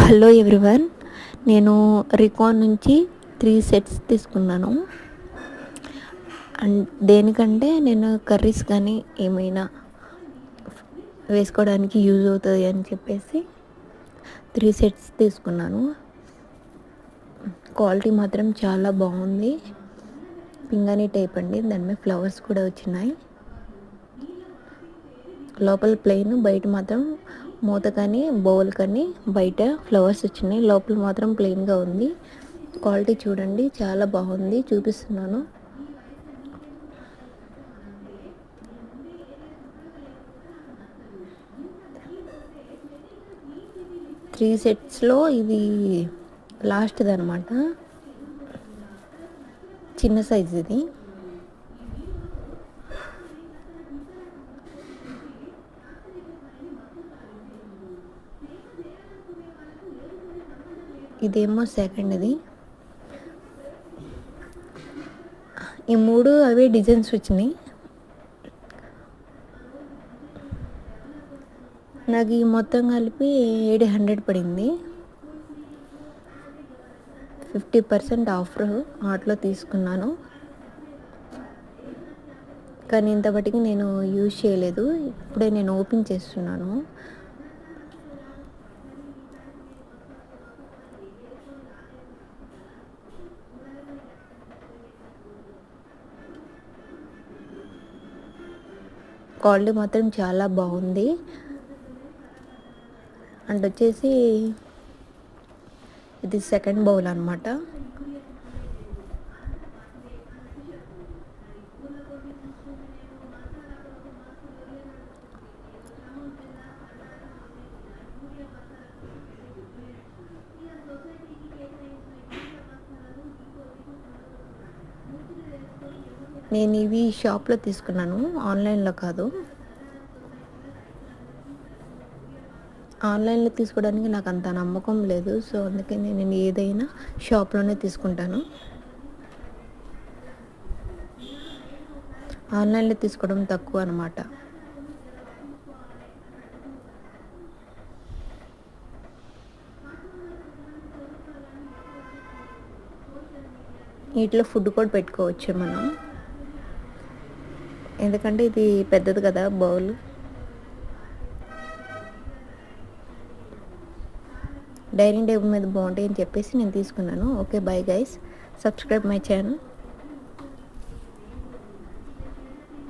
Hello everyone, నేను recon నుంచి 3 sets తీసుకున్నాను. అండ్ దేనికంటే నేను కర్రీస్ కానీ ఏమైనా వేసుకోవడానికి యూజ్ అవుతుంది అని చెప్పేసి 3 సెట్స్ తీసుకున్నాను. క్వాలిటీ మాత్రం చాలా బాగుంది. పింగాణీ టైప్ అండి, దాని మీద ఫ్లవర్స్ కూడా వచ్చినాయి. లోపల ప్లెయిన్, బయట మాత్రం మూత కానీ బౌల్ కానీ బయట ఫ్లవర్స్ వచ్చినాయి. లోపల మాత్రం ప్లెయిన్గా ఉంది. క్వాలిటీ చూడండి, చాలా బాగుంది. చూపిస్తున్నాను. త్రీ సెట్స్లో ఇది లాస్ట్ది అనమాట. చిన్న సైజ్ ఇది. ఇదేమో సెకండ్ది. ఈ 3 అవే డిజైన్స్ వచ్చినాయి. నాకు ఈ మొత్తం కలిపి 800 పడింది. 50% ఆఫర్ ఆటలో తీసుకున్నాను. కానీ ఇంతవరకు నేను యూజ్ చేయలేదు. ఇప్పుడే నేను ఓపెన్ చేస్తున్నాను. క్వాలిటీ మాత్రం చాలా బాగుంది. అండ్ వచ్చేసి ఇది సెకండ్ బౌల్ అనమాట. నేను ఇవి షాప్లో తీసుకున్నాను, ఆన్లైన్లో కాదు. ఆన్లైన్లో తీసుకోవడానికి నాకు అంత నమ్మకం లేదు. సో అందుకే నేను ఏదైనా షాప్లోనే తీసుకుంటాను. ఆన్లైన్లో తీసుకోవడం తక్కువ అనమాట. వీటిలో ఫుడ్ కూడా పెట్టుకోవచ్చు మనం, ఎందుకంటే ఇది పెద్దది కదా బౌల్. డైనింగ్ టేబుల్ మీద బాగుంటాయి అని చెప్పేసి నేను తీసుకున్నాను. Okay, bye guys, subscribe my channel.